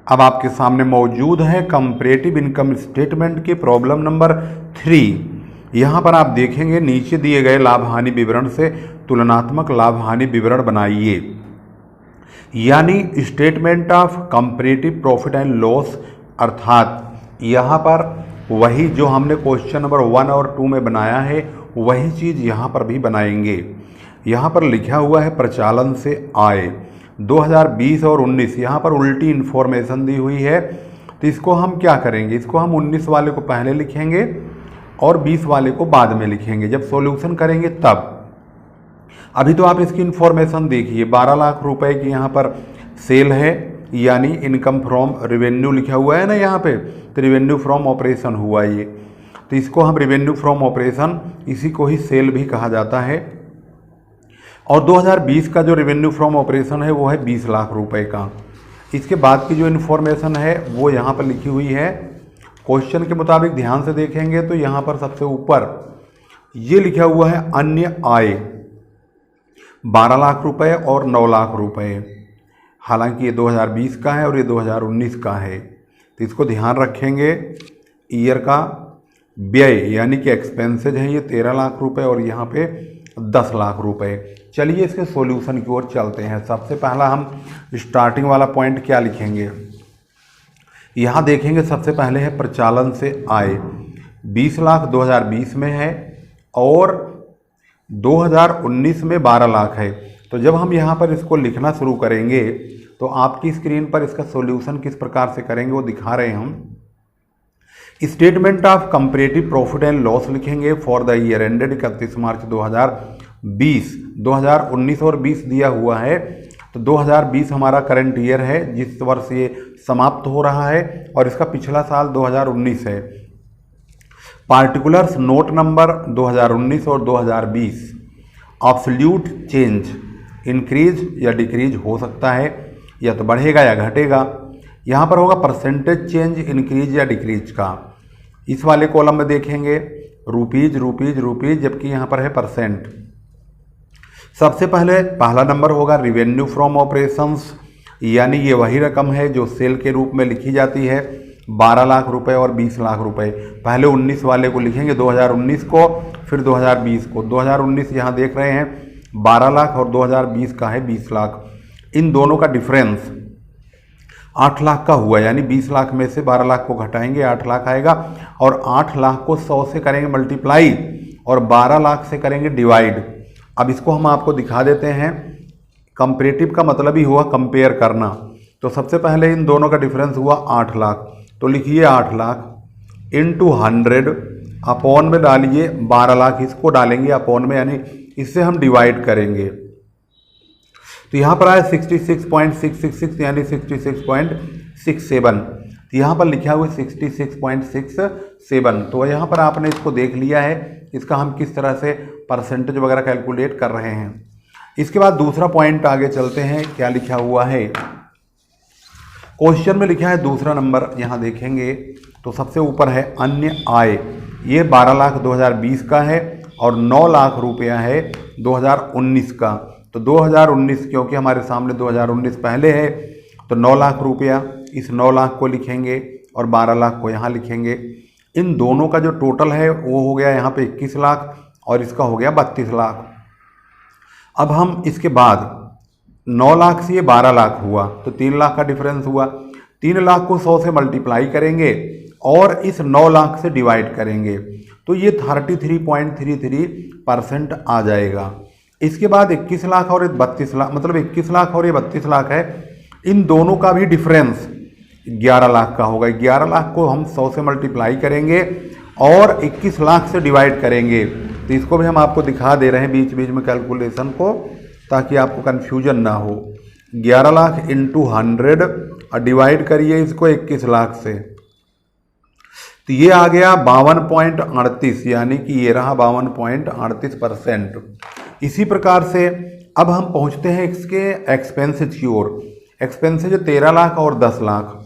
अब आपके सामने मौजूद है कंपैरेटिव इनकम स्टेटमेंट के प्रॉब्लम नंबर 3। यहाँ पर आप देखेंगे नीचे दिए गए लाभ हानि विवरण से तुलनात्मक लाभ हानि विवरण बनाइए, यानी statement of comparative profit and loss. अर्थात यहाँ पर वही जो हमने क्वेश्चन नंबर 1 और 2 में बनाया है वही चीज़ यहाँ पर भी बनाएंगे। यहाँ पर लिखा हुआ है प्रचालन से आय 2020 और 19, यहाँ पर उल्टी इन्फॉर्मेशन दी हुई है। तो इसको हम क्या करेंगे, इसको हम 19 वाले को पहले लिखेंगे और 20 वाले को बाद में लिखेंगे जब सॉल्यूशन करेंगे तब। अभी तो आप इसकी इन्फॉर्मेशन देखिए, 12 लाख रुपए की यहाँ पर सेल है, यानी इनकम फ्रॉम रिवेन्यू लिखा हुआ है ना यहाँ पे, तो रिवेन्यू फ्रॉम ऑपरेशन हुआ ये। तो इसको हम रिवेन्यू फ्रॉम ऑपरेशन, इसी को ही सेल भी कहा जाता है। और 2020 का जो रिवेन्यू फ्रॉम ऑपरेशन है वो है 20 लाख रुपए का। इसके बाद की जो इन्फॉर्मेशन है वो यहाँ पर लिखी हुई है। क्वेश्चन के मुताबिक ध्यान से देखेंगे तो यहाँ पर सबसे ऊपर ये लिखा हुआ है अन्य आय 12 लाख रुपए और 9 लाख रुपए। हालांकि ये 2020 का है और ये 2019 का है, तो इसको ध्यान रखेंगे। ईयर का व्यय यानी कि एक्सपेंसेज है ये 13 लाख रुपए और यहाँ पे 10 लाख रुपए। चलिए इसके सॉल्यूशन की ओर चलते हैं। सबसे पहला हम स्टार्टिंग वाला पॉइंट क्या लिखेंगे, यहाँ देखेंगे सबसे पहले है प्रचालन से आय 20 लाख 2020 में है और 2019 में 12 लाख है। तो जब हम यहाँ पर इसको लिखना शुरू करेंगे तो आपकी स्क्रीन पर इसका सॉल्यूशन किस प्रकार से करेंगे वो दिखा रहे हैं हम। Statement of comparative profit and loss लिखेंगे फॉर द ईयर एंडेड 31 मार्च 2020। 2019 और 20 दिया हुआ है, तो 2020 हमारा करंट ईयर है जिस वर्ष ये समाप्त हो रहा है और इसका पिछला साल 2019 है। पार्टिकुलर्स नोट नंबर 2019 और 2020। एब्सोल्यूट चेंज इंक्रीज या डिक्रीज हो सकता है, या तो बढ़ेगा या घटेगा। यहाँ पर होगा परसेंटेज चेंज इंक्रीज या डिक्रीज का। इस वाले कॉलम में देखेंगे रुपीज रुपीज रुपीज, जबकि यहाँ पर है परसेंट। सबसे पहले पहला नंबर होगा रिवेन्यू फ्रॉम ऑपरेशंस, यानी ये वही रकम है जो सेल के रूप में लिखी जाती है 12 लाख रुपए और 20 लाख रुपए। पहले 19 वाले को लिखेंगे 2019 को, फिर 2020 को। 2019 यहाँ देख रहे हैं 12 लाख और 2020 का है 20 लाख। इन दोनों का डिफरेंस 8 लाख का हुआ, यानी 20 लाख में से 12 लाख को घटाएंगे 8 लाख आएगा और 8 लाख को 100 से करेंगे मल्टीप्लाई और 12 लाख से करेंगे डिवाइड। अब इसको हम आपको दिखा देते हैं। कंपैरेटिव का मतलब ही हुआ कंपेयर करना, तो सबसे पहले इन दोनों का डिफरेंस हुआ 8 लाख, तो लिखिए 8 लाख इंटू 100 अपॉन में डालिए 12 लाख, इसको डालेंगे अपॉन में, यानी इससे हम डिवाइड करेंगे। तो यहाँ पर आया 66.666 यानी 66.67, तो यहाँ पर लिखा हुआ 66.67। तो यहाँ पर आपने इसको देख लिया है, इसका हम किस तरह से परसेंटेज वगैरह कैलकुलेट कर रहे हैं। इसके बाद दूसरा पॉइंट आगे चलते हैं, क्या लिखा हुआ है क्वेश्चन में। लिखा है दूसरा नंबर, यहाँ देखेंगे तो सबसे ऊपर है अन्य आय, ये 12 लाख 2020 का है और 9 लाख रुपया है 2019 का। तो 2019 क्योंकि हमारे सामने 2019 पहले है, तो 9 लाख रुपया, इस 9 लाख को लिखेंगे और 12 लाख को यहाँ लिखेंगे। इन दोनों का जो टोटल है वो हो गया यहाँ पे 21 लाख और इसका हो गया 32 लाख। अब हम इसके बाद 9 लाख से ये 12 लाख हुआ, तो 3 लाख का डिफरेंस हुआ। 3 लाख को 100 से मल्टीप्लाई करेंगे और इस 9 लाख से डिवाइड करेंगे, तो ये 33.33% आ जाएगा। इसके बाद 21 लाख और 32 लाख, मतलब 21 लाख और ये 32 लाख है, इन दोनों का भी डिफरेंस 11 लाख का होगा। 11 लाख को हम 100 से मल्टीप्लाई करेंगे और 21 लाख से डिवाइड करेंगे। तो इसको भी हम आपको दिखा दे रहे हैं बीच बीच में कैलकुलेशन को, ताकि आपको कन्फ्यूजन ना हो। 11 लाख इंटू 100 और डिवाइड करिए इसको 21 लाख से, तो ये आ गया 52.38, यानी कि ये रहा 52.38%। इसी प्रकार से अब हम पहुंचते हैं इसके एक्सपेंसेज की ओर। एक्सपेंसेज 13 लाख और 10 लाख।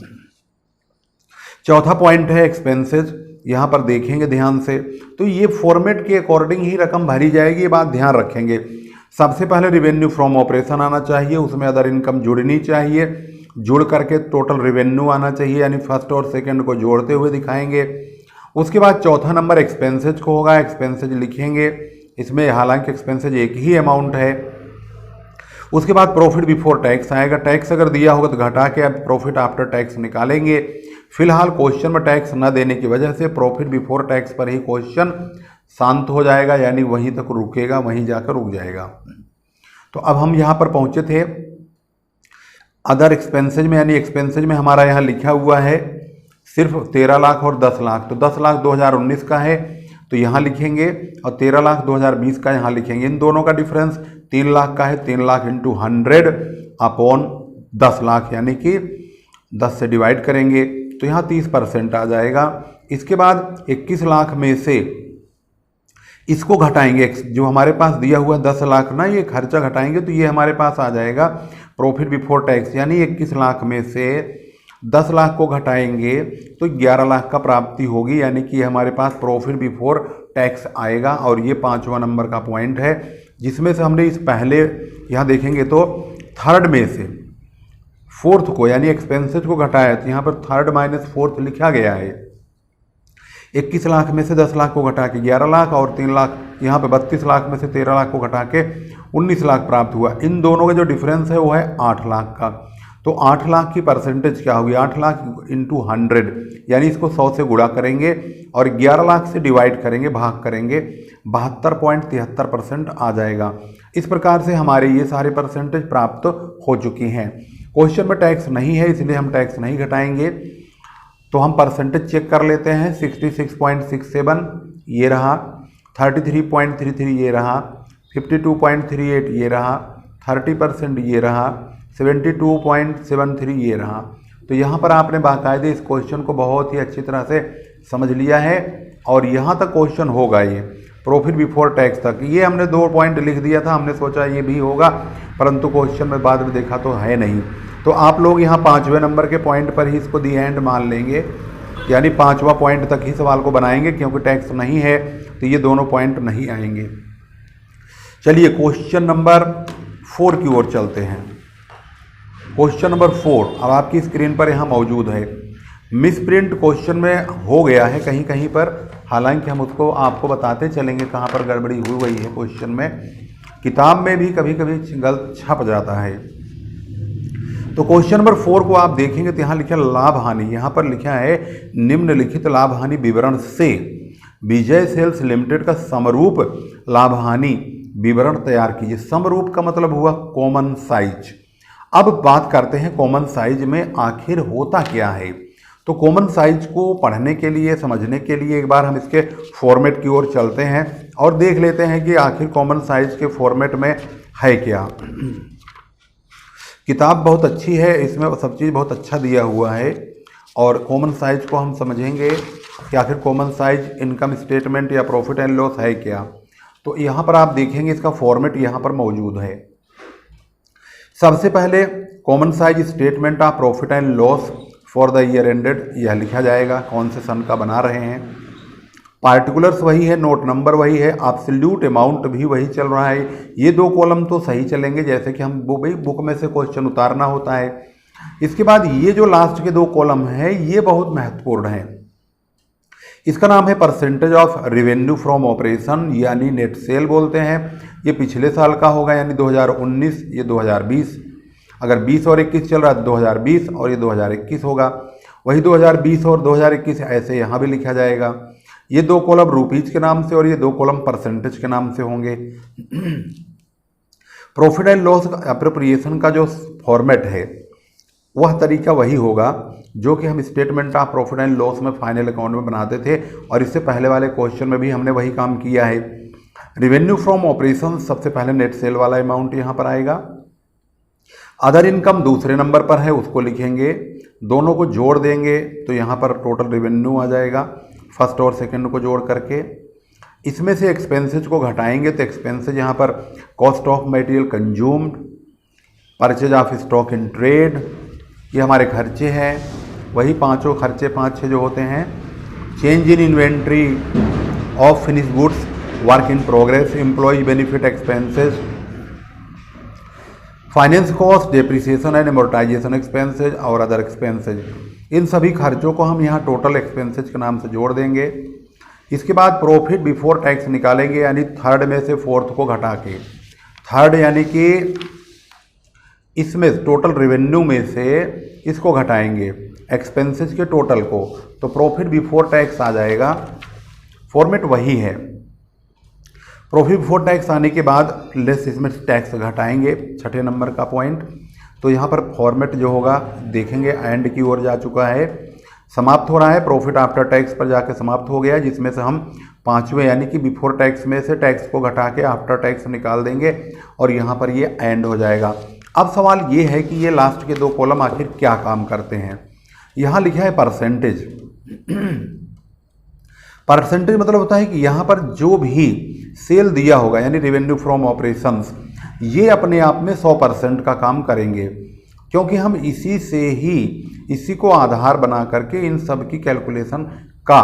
चौथा पॉइंट है एक्सपेंसेज, यहाँ पर देखेंगे ध्यान से, तो ये फॉर्मेट के अकॉर्डिंग ही रकम भरी जाएगी, ये बात ध्यान रखेंगे। सबसे पहले रिवेन्यू फ्रॉम ऑपरेशन आना चाहिए, उसमें अदर इनकम जुड़नी चाहिए। जुड़ करके टोटल रेवेन्यू आना चाहिए, यानी फर्स्ट और सेकंड को जोड़ते हुए दिखाएंगे। उसके बाद चौथा नंबर एक्सपेंसेज को होगा, एक्सपेंसेज लिखेंगे, इसमें हालांकि एक्सपेंसेज एक ही अमाउंट है। उसके बाद प्रॉफिट बिफोर टैक्स आएगा, टैक्स अगर दिया होगा तो घटा के अब प्रॉफिट आफ्टर टैक्स निकालेंगे। फिलहाल क्वेश्चन में टैक्स न देने की वजह से प्रॉफिट बिफोर टैक्स पर ही क्वेश्चन शांत हो जाएगा, यानी वहीं तक रुकेगा, वहीं जाकर रुक जाएगा। तो अब हम यहाँ पर पहुँचे थे अदर एक्सपेंसेज में, यानी एक्सपेंसेज में हमारा यहाँ लिखा हुआ है सिर्फ 13 लाख और 10 लाख। तो 10 लाख 2019 का है तो यहाँ लिखेंगे, और 13 लाख 2020 का यहाँ लिखेंगे। इन दोनों का डिफरेंस 3 लाख का है। 3 लाख इंटू 100 अपॉन 10 लाख, यानी कि 10 से डिवाइड करेंगे तो यहाँ 30% आ जाएगा। इसके बाद 21 लाख में से इसको घटाएंगे, जो हमारे पास दिया हुआ 10 लाख ना, ये खर्चा घटाएंगे तो ये हमारे पास आ जाएगा प्रॉफिट बिफोर टैक्स, यानी 21 लाख में से 10 लाख को घटाएंगे तो 11 लाख का प्राप्ति होगी, यानी कि हमारे पास प्रॉफिट बिफोर टैक्स आएगा। और ये 5वां नंबर का पॉइंट है, जिसमें से हमने इस पहले यहाँ देखेंगे तो थर्ड में से फोर्थ को, यानी एक्सपेंसेज को घटाया, तो यहाँ पर थर्ड माइनस फोर्थ लिखा गया है। 21 लाख में से 10 लाख को घटा के 11 लाख, और 3 लाख यहाँ पे 32 लाख में से 13 लाख को घटा के 19 लाख प्राप्त हुआ। इन दोनों का जो डिफरेंस है वो है 8 लाख का। तो 8 लाख की परसेंटेज क्या होगी, 8 लाख इंटू 100, यानी इसको 100 से गुणा करेंगे और 11 लाख से डिवाइड करेंगे, भाग करेंगे, 72.73% आ जाएगा। इस प्रकार से हमारे ये सारे परसेंटेज प्राप्त हो चुकी हैं। क्वेश्चन में टैक्स नहीं है इसलिए हम टैक्स नहीं घटाएंगे। तो हम परसेंटेज चेक कर लेते हैं। 66.67 ये रहा, 33.33 ये रहा, 52.38 ये रहा, 30% ये रहा, 72.73 ये रहा। तो यहाँ पर आपने बाकायदे इस क्वेश्चन को बहुत ही अच्छी तरह से समझ लिया है और यहाँ तक क्वेश्चन होगा ये प्रॉफिट बिफोर टैक्स तक। ये हमने 2 पॉइंट लिख दिया था, हमने सोचा ये भी होगा, परंतु क्वेश्चन में बाद में देखा तो है नहीं। तो आप लोग यहाँ 5वें नंबर के पॉइंट पर ही इसको दी एंड मान लेंगे, यानी 5वां पॉइंट तक ही सवाल को बनाएंगे, क्योंकि टैक्स नहीं है तो ये दोनों पॉइंट नहीं आएंगे। चलिए क्वेश्चन नंबर 4 की ओर चलते हैं। क्वेश्चन नंबर 4 अब आपकी स्क्रीन पर यहाँ मौजूद है। मिस प्रिंट क्वेश्चन में हो गया है कहीं कहीं पर, हालांकि हम उसको आपको बताते चलेंगे कहाँ पर गड़बड़ी हुई है क्वेश्चन में। किताब में भी कभी कभी गलत छप जाता है। तो क्वेश्चन नंबर 4 को आप देखेंगे तो यहाँ लिखा लाभ हानि, यहाँ पर लिखा है निम्नलिखित लाभ हानि विवरण से विजय सेल्स लिमिटेड का समरूप लाभ हानि विवरण तैयार कीजिए। समरूप का मतलब हुआ कॉमन साइज। अब बात करते हैं कॉमन साइज में आखिर होता क्या है। तो कॉमन साइज को पढ़ने के लिए, समझने के लिए एक बार हम इसके फॉर्मेट की ओर चलते हैं और देख लेते हैं कि आखिर कॉमन साइज के फॉर्मेट में है क्या। किताब बहुत अच्छी है, इसमें सब चीज़ बहुत अच्छा दिया हुआ है और कॉमन साइज को हम समझेंगे कि आखिर कॉमन साइज इनकम स्टेटमेंट या प्रॉफिट एंड लॉस है क्या। तो यहाँ पर आप देखेंगे इसका फॉर्मेट यहाँ पर मौजूद है। सबसे पहले common size statement of profit and loss for the year ended, यह लिखा जाएगा कौन से सन का बना रहे हैं। पार्टिकुलर्स वही है, नोट नंबर वही है, एब्सोल्यूट अमाउंट भी वही चल रहा है। ये 2 कॉलम तो सही चलेंगे, जैसे कि हम बुक में से क्वेश्चन उतारना होता है। इसके बाद ये जो लास्ट के 2 कॉलम हैं ये बहुत महत्वपूर्ण हैं। इसका नाम है percentage of revenue from operation, यानी नेट सेल बोलते हैं। ये पिछले साल का होगा, यानी 2019, ये 2020। अगर 20 और 21 चल रहा है 2020 और ये 2021 होगा। वही 2020 और 2021 ऐसे यहाँ भी लिखा जाएगा। ये 2 कॉलम रुपीज के नाम से और ये 2 कॉलम परसेंटेज के नाम से होंगे। प्रॉफिट एंड लॉस अप्रोप्रिएशन का जो फॉर्मेट है वह तरीका वही होगा जो कि हम statement of profit and loss में फाइनल अकाउंट में बनाते थे, और इससे पहले वाले क्वेश्चन में भी हमने वही काम किया है। रेवेन्यू फ्रॉम ऑपरेशन सबसे पहले नेट सेल वाला अमाउंट यहाँ पर आएगा। अदर इनकम दूसरे नंबर पर है, उसको लिखेंगे, दोनों को जोड़ देंगे तो यहाँ पर टोटल रेवेन्यू आ जाएगा फर्स्ट और सेकंड को जोड़ करके। इसमें से एक्सपेंसेज को घटाएंगे तो एक्सपेंसेज यहाँ पर cost of material consumed, purchase of stock in trade, ये हमारे खर्चे हैं, वही पांचों खर्चे 5-6 जो होते हैं। Change in inventory of finish goods, work in progress, employ benefit expenses, finance cost, depreciation and amortisation expenses और अदर एक्सपेंसेज, इन सभी खर्चों को हम यहाँ टोटल एक्सपेंसेज के नाम से जोड़ देंगे। इसके बाद प्रॉफिट बिफोर टैक्स निकालेंगे, यानी थर्ड में से फोर्थ को घटा के, थर्ड यानी कि इसमें टोटल रेवेन्यू में से इसको घटाएंगे एक्सपेंसेस के टोटल को, तो प्रॉफिट बिफोर टैक्स आ जाएगा। फॉर्मेट वही है, प्रॉफिट बिफोर टैक्स आने के बाद लेस इसमें टैक्स घटाएंगे, छठे नंबर का पॉइंट। तो यहाँ पर फॉर्मेट जो होगा देखेंगे एंड की ओर जा चुका है, समाप्त हो रहा है, प्रॉफिट आफ्टर टैक्स पर जाके समाप्त हो गया, जिसमें से हम पांचवें यानी कि बिफोर टैक्स में से टैक्स को घटा के आफ्टर टैक्स निकाल देंगे और यहाँ पर ये एंड हो जाएगा। अब सवाल ये है कि ये लास्ट के दो कॉलम आखिर क्या काम करते हैं। यहाँ लिखा है परसेंटेज। परसेंटेज मतलब होता है कि यहाँ पर जो भी सेल दिया होगा यानी रेवेन्यू फ्रॉम ऑपरेशंस, ये अपने आप में 100% का काम करेंगे, क्योंकि हम इसी को आधार बना करके इन सब की कैलकुलेशन का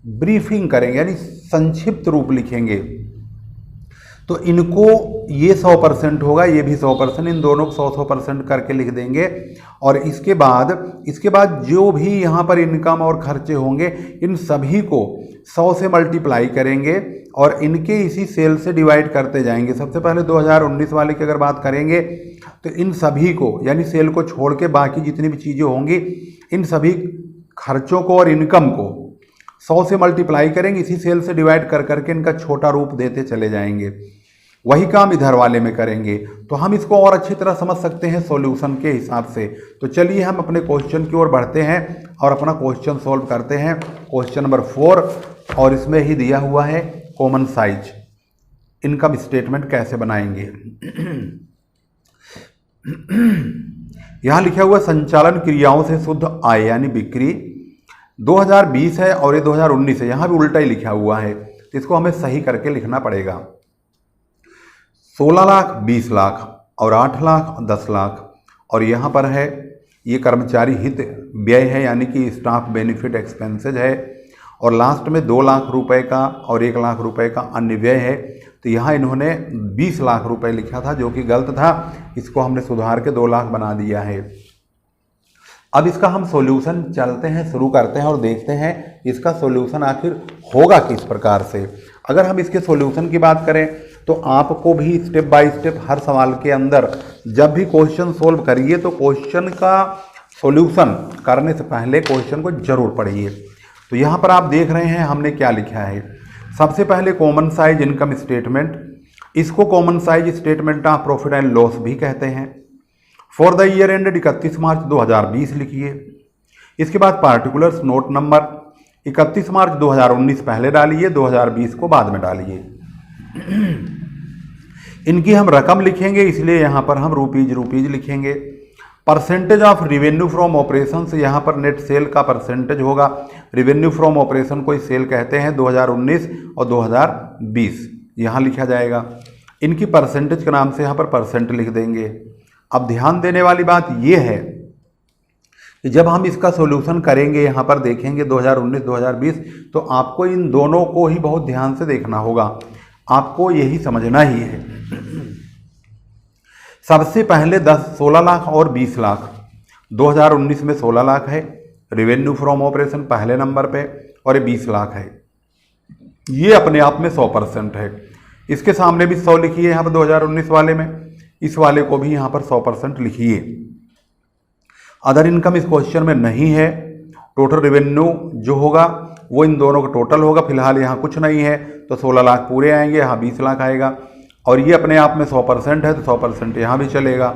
ब्रीफिंग करेंगे, यानी संक्षिप्त रूप लिखेंगे। तो इनको ये 100% होगा, ये भी 100%, इन दोनों को 100% करके लिख देंगे। और इसके बाद जो भी यहाँ पर इनकम और खर्चे होंगे इन सभी को 100 से मल्टीप्लाई करेंगे और इनके इसी सेल से डिवाइड करते जाएंगे। सबसे पहले 2019 वाले की अगर बात करेंगे तो इन सभी को यानी सेल को छोड़ के बाकी जितनी भी चीज़ें होंगी इन सभी खर्चों को और इनकम को 100 से मल्टीप्लाई करेंगे, इसी सेल से डिवाइड कर करके इनका छोटा रूप देते चले जाएंगे। वही काम इधर वाले में करेंगे, तो हम इसको और अच्छी तरह समझ सकते हैं सॉल्यूशन के हिसाब से। तो चलिए हम अपने क्वेश्चन की ओर बढ़ते हैं और अपना क्वेश्चन सॉल्व करते हैं। क्वेश्चन नंबर 4, और इसमें ही दिया हुआ है कॉमन साइज इनकम स्टेटमेंट कैसे बनाएंगे। यहाँ लिखा हुआ संचालन क्रियाओं से शुद्ध आय यानी बिक्री 2020 है और ये 2019 है, यहाँ भी उल्टा ही लिखा हुआ है, तो इसको हमें सही करके लिखना पड़ेगा। 16 लाख 20 लाख और 8 लाख 10 लाख, और यहाँ पर है ये कर्मचारी हित व्यय है यानी कि स्टाफ बेनिफिट एक्सपेंसेज है, और लास्ट में 2 लाख रुपए का और 1 लाख रुपए का अन्य व्यय है। तो यहाँ इन्होंने 20 लाख रुपए लिखा था जो कि गलत था, इसको हमने सुधार के 2 लाख बना दिया है। अब इसका हम सॉल्यूशन चलते हैं, शुरू करते हैं और देखते हैं इसका सॉल्यूशन आखिर होगा किस प्रकार से। अगर हम इसके सॉल्यूशन की बात करें तो आपको भी स्टेप बाय स्टेप हर सवाल के अंदर जब भी क्वेश्चन सोल्व करिए तो क्वेश्चन का सॉल्यूशन करने से पहले क्वेश्चन को जरूर पढ़िए। तो यहाँ पर आप देख रहे हैं हमने क्या लिखा है। सबसे पहले कॉमन साइज इनकम स्टेटमेंट, इसको common size statement of profit and loss भी कहते हैं। फॉर द ईयर एंडेड 31 मार्च 2020 लिखिए। इसके बाद पार्टिकुलर्स नोट नंबर 31 मार्च 2019 पहले डालिए, 2020 को बाद में डालिए। इनकी हम रकम लिखेंगे इसलिए यहाँ पर हम रुपीज लिखेंगे। Percentage of revenue from operation से यहाँ पर नेट सेल का परसेंटेज होगा। रिवेन्यू फ्रॉम ऑपरेशन को सेल कहते हैं 2019 और 2020 यहाँ लिखा जाएगा। इनकी परसेंटेज के नाम से यहाँ पर परसेंट लिख देंगे। अब ध्यान देने वाली बात यह है कि जब हम इसका सॉल्यूशन करेंगे यहाँ पर देखेंगे 2019-2020 तो आपको इन दोनों को ही बहुत ध्यान से देखना होगा, आपको यही समझना ही है। सबसे पहले 16 लाख और 20 लाख, 2019 में 16 लाख है रेवेन्यू फ्रॉम ऑपरेशन पहले नंबर पे और ये 20 लाख है, ये अपने आप में 100% है। इसके सामने भी 100 लिखिए यहाँ पर 2019 वाले में, इस वाले को भी यहाँ पर 100% लिखिए। अदर इनकम इस क्वेश्चन में नहीं है। टोटल रेवेन्यू जो होगा वो इन दोनों का टोटल होगा, फिलहाल यहाँ कुछ नहीं है तो 16 लाख पूरे आएंगे, यहाँ 20 लाख आएगा और ये अपने आप में 100% है तो 100% यहाँ भी चलेगा।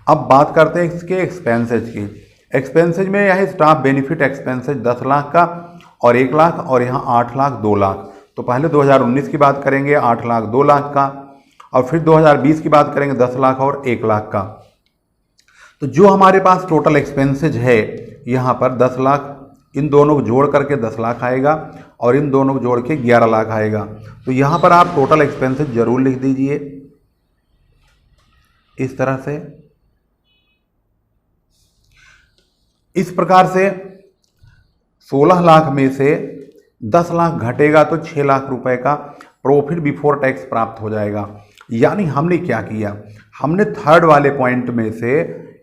अब बात करते हैं इसके एक्सपेंसेज की। एक्सपेंसेज में यह स्टाफ बेनिफिट एक्सपेंसेज 10 लाख का और 1 लाख और यहाँ 8 लाख 2 लाख। तो पहले 2019 की बात करेंगे 8 लाख 2 लाख का, और फिर 2020 की बात करेंगे 10 लाख और 1 लाख का। तो जो हमारे पास टोटल एक्सपेंसेज है यहाँ पर 10 लाख, इन दोनों को जोड़ करके 10 लाख आएगा और इन दोनों को जोड़ के 11 लाख आएगा। तो यहाँ पर आप टोटल एक्सपेंसेज जरूर लिख दीजिए इस तरह से। इस प्रकार से 16 लाख में से 10 लाख घटेगा तो 6 लाख रुपए का प्रॉफिट बिफोर टैक्स प्राप्त हो जाएगा। यानी हमने क्या किया, हमने थर्ड वाले पॉइंट में से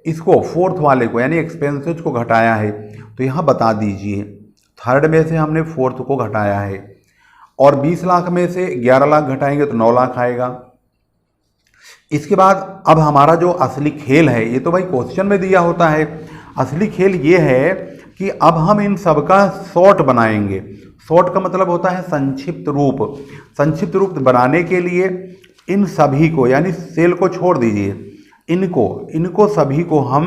इसको फोर्थ वाले को यानी एक्सपेंसेस को घटाया है, तो यहाँ बता दीजिए। थर्ड में से हमने फोर्थ को घटाया है और 20 लाख में से 11 लाख घटाएंगे तो 9 लाख आएगा। इसके बाद अब हमारा जो असली खेल है, ये तो भाई क्वेश्चन में दिया होता है, असली खेल ये है कि अब हम इन सब का शॉर्ट बनाएंगे। शॉर्ट का मतलब होता है संक्षिप्त रूप। संक्षिप्त रूप बनाने के लिए इन सभी को यानी सेल को छोड़ दीजिए, इनको सभी को हम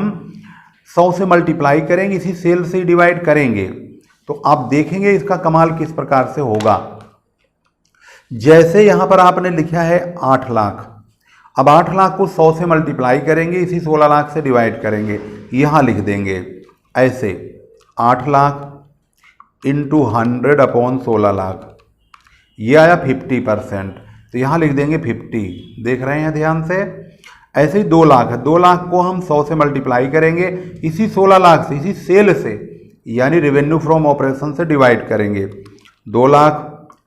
100 से मल्टीप्लाई करेंगे, इसी सेल से डिवाइड करेंगे। तो आप देखेंगे इसका कमाल किस प्रकार से होगा। जैसे यहाँ पर आपने लिखा है 8 लाख, अब 8 लाख को 100 से मल्टीप्लाई करेंगे, इसी 16 लाख से डिवाइड करेंगे, यहाँ लिख देंगे ऐसे 8 लाख इंटू 100 अपॉन 16 लाख, ये आया 50%, तो यहाँ लिख देंगे 50। देख रहे हैं ध्यान से। ऐसे ही 2 लाख है, 2 लाख को हम 100 से मल्टीप्लाई करेंगे, इसी 16 लाख से, इसी सेल से यानी रेवेन्यू फ्रॉम ऑपरेशन से डिवाइड करेंगे। 2 लाख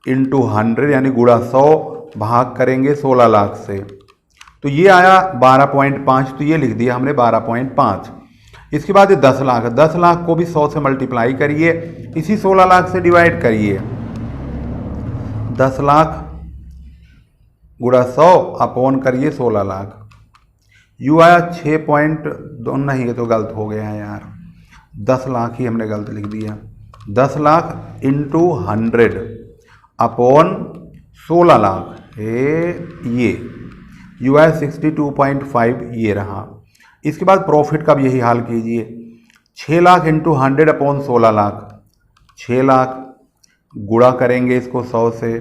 इंटू 100 यानी गुणा 100 भाग करेंगे 16 लाख से, तो ये आया 12.5, तो ये लिख दिया हमने 12.5। इसके बाद ये 10 लाख, 10 लाख को भी 100 से मल्टीप्लाई करिए, इसी 16 लाख से डिवाइड करिए। 10 लाख गुणा 100 अपॉन करिए 16 लाख, यू आया 6.2, नहीं ये तो गलत हो गया है यार, 10 लाख ही हमने गलत लिख दिया। 10 लाख इंटू 100 अपॉन 16 लाख, ये यू आया 62.5, ये रहा। इसके बाद प्रॉफिट का भी यही हाल कीजिए। 6 लाख इंटू 100 अपॉन 16 लाख, 6 लाख गुणा करेंगे इसको 100 से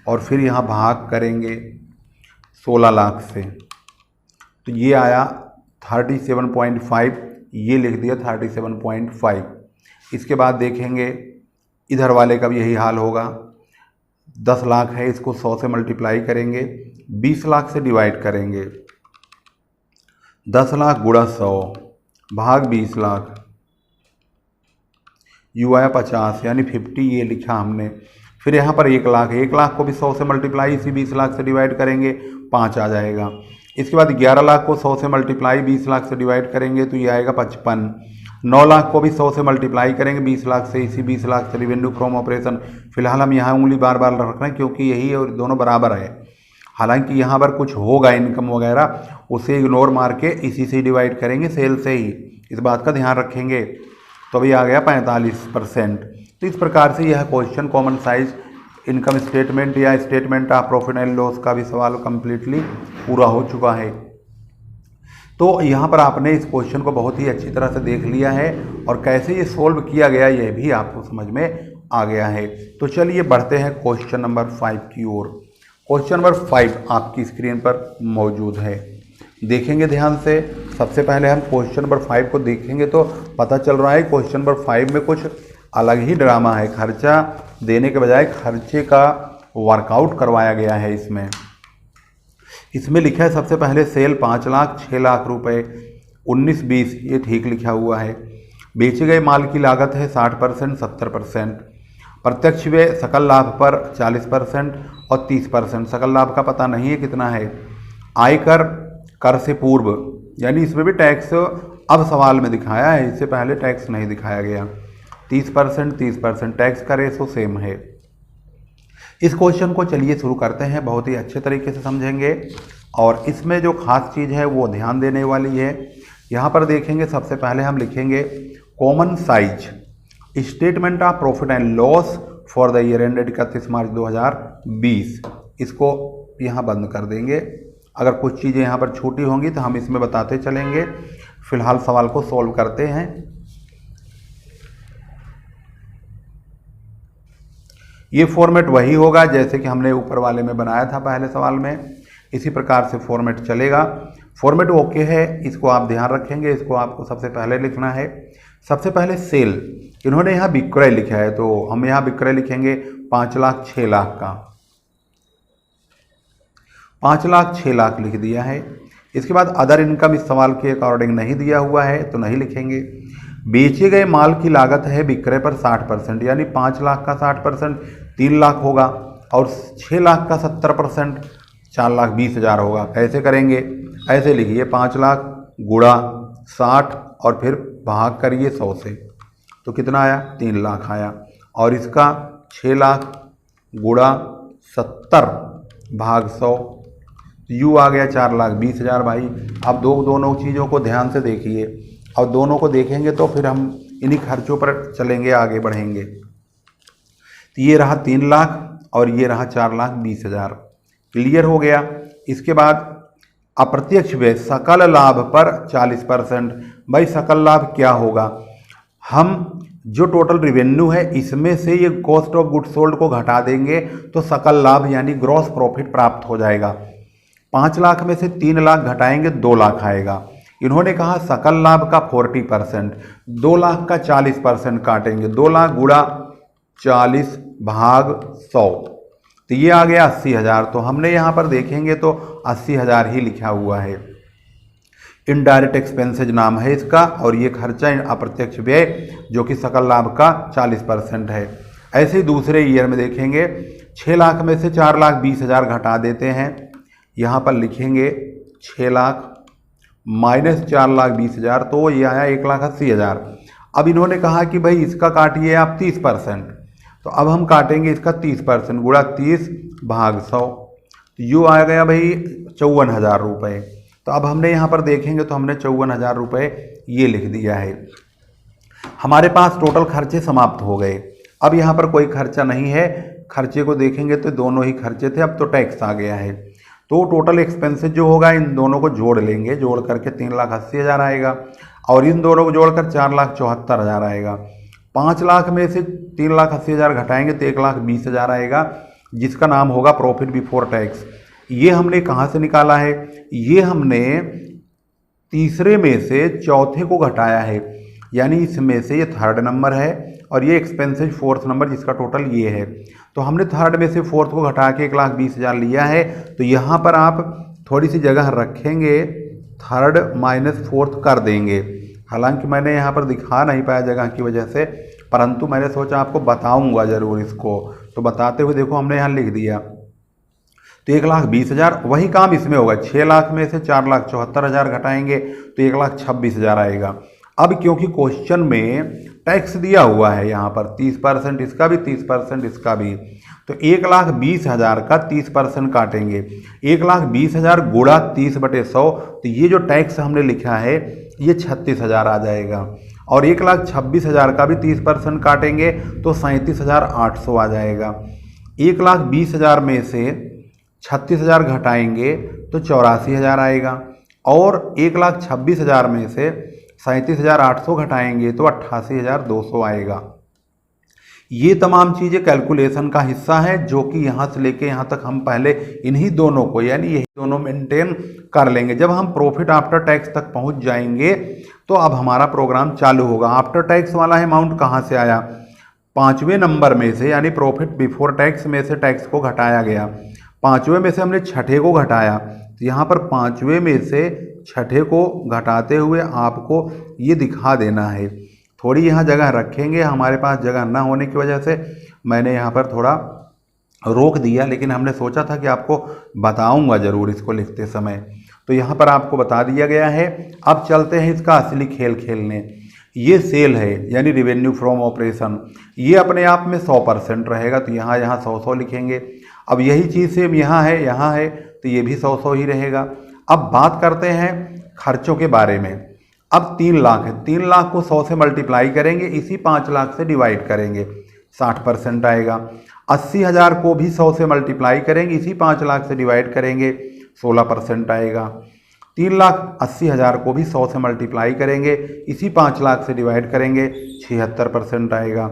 और फिर यहाँ भाग करेंगे 16 लाख से, तो ये आया 37.5, ये लिख दिया 37.5। इसके बाद देखेंगे इधर वाले का भी यही हाल होगा। 10 लाख है, इसको 100 से मल्टीप्लाई करेंगे, 20 लाख से डिवाइड करेंगे। 10 लाख गुणा 100 भाग 20 लाख, यू आया 50 यानी 50, ये लिखा हमने। फिर यहाँ पर 1 लाख है, 1 लाख को भी 100 से मल्टीप्लाई इसी 20 लाख से डिवाइड करेंगे, 5 आ जाएगा। इसके बाद 11 लाख को 100 से मल्टीप्लाई 20 लाख से डिवाइड करेंगे तो ये आएगा 55। 9 लाख को भी 100 से मल्टीप्लाई करेंगे 20 लाख से, इसी 20 लाख से रेवेन्यू फ्रॉम ऑपरेशन। फिलहाल हम यहाँ उंगली बार बार रख रहे हैं क्योंकि यही और दोनों बराबर है। हालांकि यहाँ पर कुछ होगा इनकम वगैरह, उसे इग्नोर मार के इसी से डिवाइड करेंगे, सेल से ही, इस बात का ध्यान रखेंगे। तो अभी आ गया 45%। तो इस प्रकार से यह question common size income statement या statement of profit and loss का भी सवाल कंप्लीटली पूरा हो चुका है। तो यहाँ पर आपने इस क्वेश्चन को बहुत ही अच्छी तरह से देख लिया है और कैसे ये सोल्व किया गया यह भी आपको समझ में आ गया है। तो चलिए बढ़ते हैं क्वेश्चन नंबर 5 की ओर। क्वेश्चन नंबर 5 आपकी स्क्रीन पर मौजूद है, देखेंगे ध्यान से। सबसे पहले हम क्वेश्चन नंबर 5 को देखेंगे तो पता चल रहा है क्वेश्चन नंबर 5 में कुछ अलग ही ड्रामा है। खर्चा देने के बजाय खर्चे का वर्कआउट करवाया गया है। इसमें लिखा है सबसे पहले सेल 5 लाख 6 लाख रुपए 19-20, ये ठीक लिखा हुआ है। बेचे गए माल की लागत है 60% 70%। प्रत्यक्ष व्यय सकल लाभ पर 40% और 30%। सकल लाभ का पता नहीं है कितना है। आयकर कर से पूर्व, यानी इसमें भी टैक्स अब सवाल में दिखाया है, इससे पहले टैक्स नहीं दिखाया गया। 30% टैक्स का रेशो सेम है। इस क्वेश्चन को चलिए शुरू करते हैं, बहुत ही अच्छे तरीके से समझेंगे और इसमें जो खास चीज़ है वो ध्यान देने वाली है। यहाँ पर देखेंगे सबसे पहले हम लिखेंगे common size statement of profit and loss for the year ended 31 मार्च 2020। इसको यहाँ बंद कर देंगे। अगर कुछ चीज़ें यहाँ पर छोटी होंगी तो हम इसमें बताते चलेंगे। फिलहाल सवाल को सॉल्व करते हैं। ये फॉर्मेट वही होगा जैसे कि हमने ऊपर वाले में बनाया था पहले सवाल में, इसी प्रकार से फॉर्मेट चलेगा। फॉर्मेट ओके है, इसको आप ध्यान रखेंगे। इसको आपको सबसे पहले लिखना है। सबसे पहले सेल, इन्होंने यहाँ विक्रय लिखा है तो हम यहाँ विक्रय लिखेंगे 5 लाख 6 लाख का। 5 लाख 6 लाख लिख दिया है। इसके बाद अदर इनकम इस सवाल के अकॉर्डिंग नहीं दिया हुआ है तो नहीं लिखेंगे। बेचे गए माल की लागत है विक्रय पर 60%, यानी 5 लाख का 60% 3 लाख होगा और 6 लाख का 70% 4,20,000 होगा। कैसे करेंगे? ऐसे लिखिए 5 लाख गुणा 60 और फिर भाग करिए 100 से, तो कितना आया 3 लाख आया। और इसका 6 लाख गुणा 70 भाग 100, यू आ गया 4,20,000 भाई। अब दोनों चीज़ों को ध्यान से देखिए, और दोनों को देखेंगे तो फिर हम इन्हीं खर्चों पर चलेंगे, आगे बढ़ेंगे। तो ये रहा 3 लाख और ये रहा 4,20,000, क्लियर हो गया। इसके बाद अप्रत्यक्ष व्यय सकल लाभ पर 40%। भाई सकल लाभ क्या होगा, हम जो टोटल रिवेन्यू है इसमें से ये कॉस्ट ऑफ गुड्स सोल्ड को घटा देंगे तो सकल लाभ यानी ग्रॉस प्रॉफिट प्राप्त हो जाएगा। 5 लाख में से 3 लाख घटाएंगे 2 लाख आएगा। इन्होंने कहा सकल लाभ का 40%, 2 लाख का 40% काटेंगे, 2 लाख गुणा 40 भाग 100, तो ये आ गया 80,000। तो हमने यहाँ पर देखेंगे तो 80,000 ही लिखा हुआ है। इनडायरेक्ट एक्सपेंसेज नाम है इसका, और ये खर्चा अप्रत्यक्ष व्यय जो कि सकल लाभ का 40% है। ऐसे ही दूसरे ईयर में देखेंगे 6 लाख में से 4,20,000 घटा देते हैं, यहाँ पर लिखेंगे 6 लाख माइनस 4,20,000, तो ये आया 1,80,000। अब इन्होंने कहा कि भाई इसका काटिए आप 30%, तो अब हम काटेंगे इसका 30% गुणा 30 भाग 100, तो यू आ गया भाई 54,000 रुपये। तो अब हमने यहाँ पर देखेंगे तो हमने 54,000 रुपये ये लिख दिया है। हमारे पास टोटल खर्चे समाप्त हो गए। अब यहाँ पर कोई खर्चा नहीं है, खर्चे को देखेंगे तो दोनों ही खर्चे थे, अब तो टैक्स आ गया है। तो टोटल एक्सपेंसेस जो होगा इन दोनों को जोड़ लेंगे, जोड़ करके 3,80,000 आएगा, और इन दोनों को जोड़कर 4,74,000 आएगा। 5 लाख में से 3,80,000 घटाएंगे तो 1,20,000 आएगा, जिसका नाम होगा प्रॉफिट बिफोर टैक्स। ये हमने कहाँ से निकाला है, ये हमने तीसरे में से चौथे को घटाया है, यानी इसमें से ये थर्ड नंबर है और ये एक्सपेंसेस फोर्थ नंबर, जिसका टोटल ये है। तो हमने थर्ड में से फोर्थ को घटा के 1,20,000 लिया है। तो यहाँ पर आप थोड़ी सी जगह रखेंगे, थर्ड माइनस फोर्थ कर देंगे। हालांकि मैंने यहाँ पर दिखा नहीं पाया जगह की वजह से, परंतु मैंने सोचा आपको बताऊंगा ज़रूर इसको, तो बताते हुए देखो हमने यहाँ लिख दिया। तो 1,20,000 वही काम इसमें होगा। 6 लाख में से 4,74,000 घटाएंगे तो 1,26,000 आएगा। अब क्योंकि क्वेश्चन में टैक्स दिया हुआ है यहाँ पर 30%, इसका भी 30%, इसका भी, तो 1,20,000 का 30% काटेंगे। 1,20,000 गुणा 30/100, तो ये जो टैक्स हमने लिखा है ये 36,000 आ जाएगा। और 1,26,000 का भी 30% काटेंगे तो 37,800 आ जाएगा। 1,20,000 में से 36,000 घटाएंगे तो 84,000 आएगा, और 1,26,000 में से 37,800 घटाएंगे तो 88,200 आएगा। ये तमाम चीज़ें कैलकुलेशन का हिस्सा है, जो कि यहाँ से लेके यहाँ तक हम पहले इन्हीं दोनों को, यानी यही दोनों मेंटेन कर लेंगे। जब हम प्रॉफिट आफ्टर टैक्स तक पहुँच जाएंगे तो अब हमारा प्रोग्राम चालू होगा। आफ्टर टैक्स वाला अमाउंट कहाँ से आया, 5वें नंबर में से, यानी प्रॉफिट बिफोर टैक्स में से टैक्स को घटाया गया। 5वें में से हमने 6ठे को घटाया, तो यहाँ पर 5वें में से 6ठे को घटाते हुए आपको ये दिखा देना है। थोड़ी यहाँ जगह रखेंगे, हमारे पास जगह ना होने की वजह से मैंने यहाँ पर थोड़ा रोक दिया, लेकिन हमने सोचा था कि आपको बताऊंगा ज़रूर इसको लिखते समय, तो यहाँ पर आपको बता दिया गया है। अब चलते हैं इसका असली खेल खेलने। ये सेल है, यानी रिवेन्यू फ्रॉम ऑपरेशन, ये अपने आप में 100% रहेगा, तो यहाँ 100 लिखेंगे। अब यही चीज़ सेम यहाँ है, तो ये भी 100 ही रहेगा। अब बात करते हैं खर्चों के बारे में। अब 3 लाख है, 3 लाख को 100 से मल्टीप्लाई करेंगे, इसी 5 लाख से डिवाइड करेंगे, 60% आएगा। 80,000 को भी 100 से मल्टीप्लाई करेंगे, इसी 5 लाख से डिवाइड करेंगे, 16% आएगा। 3,80,000 को भी 100 से मल्टीप्लाई करेंगे, इसी 5 लाख से डिवाइड करेंगे, 76% आएगा।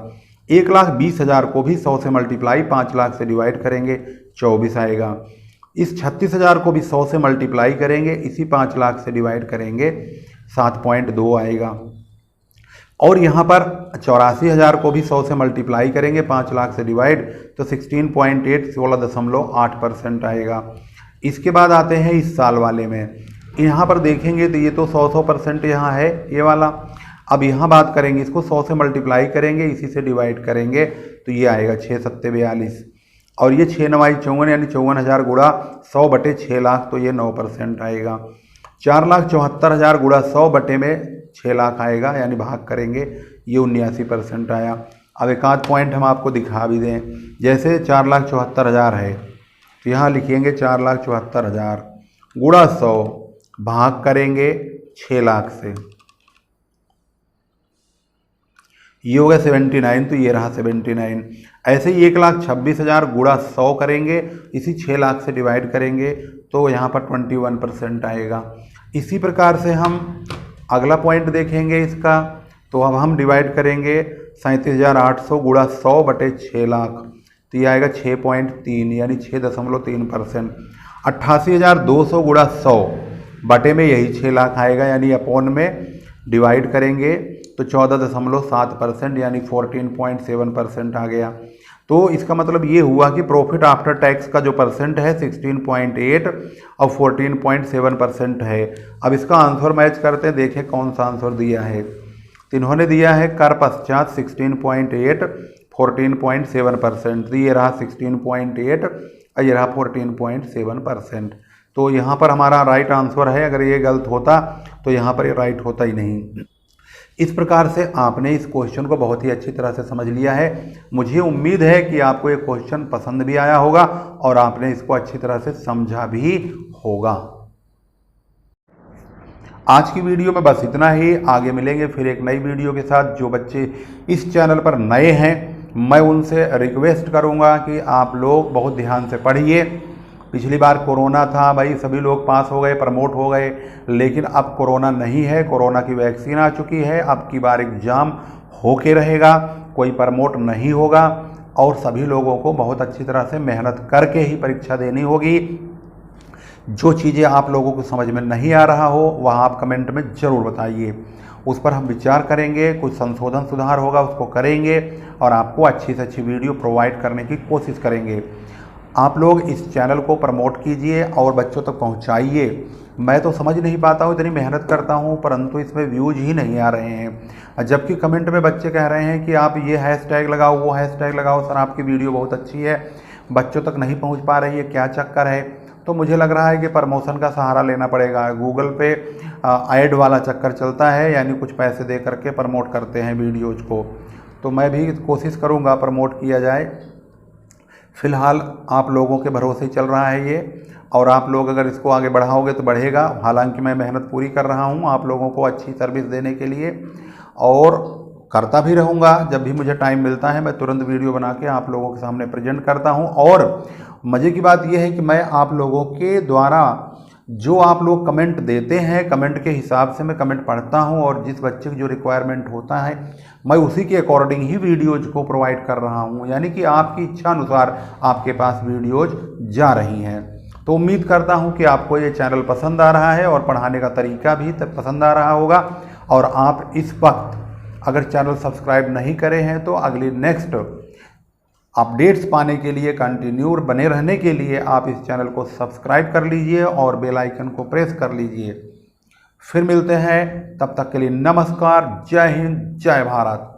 1,20,000 को भी 100 से मल्टीप्लाई 5 लाख से डिवाइड करेंगे, 24 आएगा। इस 36,000 को भी 100 से मल्टीप्लाई करेंगे, इसी 5 लाख से डिवाइड करेंगे, 7.2 आएगा। और यहाँ पर 84,000 को भी 100 से मल्टीप्लाई करेंगे, 5 लाख से डिवाइड, तो 16.8 16.8% आएगा। इसके बाद आते हैं इस साल वाले में। यहाँ पर देखेंगे तो ये तो 100% यहाँ है ये वाला। अब यहाँ बात करेंगे, इसको 100 से मल्टीप्लाई करेंगे, इसी से डिवाइड करेंगे, तो ये आएगा 6 7 42, और ये 6 9 54, यानी 54,000 गुणा 100/6 लाख, तो ये 9% आएगा। 4,74,000 गुणा 100 बटे में 6 लाख आएगा, यानी भाग करेंगे, ये 79% आया। अब एक आध पॉइंट हम आपको दिखा भी दें, जैसे 4,74,000 है तो यहाँ लिखेंगे 4,74,000 गुणा 100 भाग करेंगे 6 लाख से, ये हो गया 79, तो ये रहा 79। ऐसे ही 1,26,000 गुणा 100 करेंगे, इसी 6 लाख से डिवाइड करेंगे तो यहाँ पर 21% आएगा। इसी प्रकार से हम अगला पॉइंट देखेंगे इसका, तो अब हम डिवाइड करेंगे 37,800 गुणा 100 बटे 6 लाख, तो ये आएगा 6.3 यानी 6.3%। 88,200 गुणा 100 बटे में यही 6 लाख आएगा, यानी अपॉन में डिवाइड करेंगे तो 14.7% यानी 14.7% आ गया। तो इसका मतलब ये हुआ कि प्रॉफिट आफ्टर टैक्स का जो परसेंट है 16.8 और 14.7% है। अब इसका आंसर मैच करते हैं, देखें कौन सा आंसर दिया है। तो इन्होंने दिया है कर पश्चात 16.8 14.7%, तो ये रहा 16.8 और ये रहा 14.7%। तो यहाँ पर हमारा राइट आंसर है। अगर ये गलत होता तो यहाँ पर ये राइट होता ही नहीं। इस प्रकार से आपने इस क्वेश्चन को बहुत ही अच्छी तरह से समझ लिया है। मुझे उम्मीद है कि आपको ये क्वेश्चन पसंद भी आया होगा और आपने इसको अच्छी तरह से समझा भी होगा। आज की वीडियो में बस इतना ही। आगे मिलेंगे फिर एक नई वीडियो के साथ। जो बच्चे इस चैनल पर नए हैं, मैं उनसे रिक्वेस्ट करूंगा कि आप लोग बहुत ध्यान से पढ़िए। पिछली बार कोरोना था भाई, सभी लोग पास हो गए, प्रमोट हो गए, लेकिन अब कोरोना नहीं है, कोरोना की वैक्सीन आ चुकी है। अब की बार एग्ज़ाम होके रहेगा, कोई प्रमोट नहीं होगा और सभी लोगों को बहुत अच्छी तरह से मेहनत करके ही परीक्षा देनी होगी। जो चीज़ें आप लोगों को समझ में नहीं आ रहा हो वह आप कमेंट में ज़रूर बताइए, उस पर हम विचार करेंगे, कुछ संशोधन सुधार होगा उसको करेंगे और आपको अच्छी से अच्छी वीडियो प्रोवाइड करने की कोशिश करेंगे। आप लोग इस चैनल को प्रमोट कीजिए और बच्चों तक पहुंचाइए। मैं तो समझ नहीं पाता हूं, इतनी मेहनत करता हूं, परंतु इसमें व्यूज ही नहीं आ रहे हैं। जबकि कमेंट में बच्चे कह रहे हैं कि आप ये हैशटैग लगाओ, वो हैशटैग लगाओ, सर आपकी वीडियो बहुत अच्छी है, बच्चों तक नहीं पहुंच पा रही है, क्या चक्कर है। तो मुझे लग रहा है कि प्रमोशन का सहारा लेना पड़ेगा। गूगल पे ऐड वाला चक्कर चलता है, यानी कुछ पैसे दे करके प्रमोट करते हैं वीडियोज़ को। तो मैं भी कोशिश करूँगा प्रमोट किया जाए। फ़िलहाल आप लोगों के भरोसे चल रहा है ये, और आप लोग अगर इसको आगे बढ़ाओगे तो बढ़ेगा। हालांकि मैं मेहनत पूरी कर रहा हूँ आप लोगों को अच्छी सर्विस देने के लिए, और करता भी रहूँगा। जब भी मुझे टाइम मिलता है मैं तुरंत वीडियो बना के आप लोगों के सामने प्रेजेंट करता हूँ। और मज़े की बात यह है कि मैं आप लोगों के द्वारा जो आप लोग कमेंट देते हैं, कमेंट के हिसाब से मैं कमेंट पढ़ता हूं और जिस बच्चे की जो रिक्वायरमेंट होता है मैं उसी के अकॉर्डिंग ही वीडियोज को प्रोवाइड कर रहा हूं। यानी कि आपकी इच्छा अनुसार आपके पास वीडियोज जा रही हैं। तो उम्मीद करता हूं कि आपको ये चैनल पसंद आ रहा है और पढ़ाने का तरीका भी पसंद आ रहा होगा। और आप इस वक्त अगर चैनल सब्सक्राइब नहीं करे हैं तो अगली नेक्स्ट अपडेट्स पाने के लिए, कंटिन्यू बने रहने के लिए आप इस चैनल को सब्सक्राइब कर लीजिए और बेल आइकन को प्रेस कर लीजिए। फिर मिलते हैं, तब तक के लिए नमस्कार, जय हिंद, जय भारत।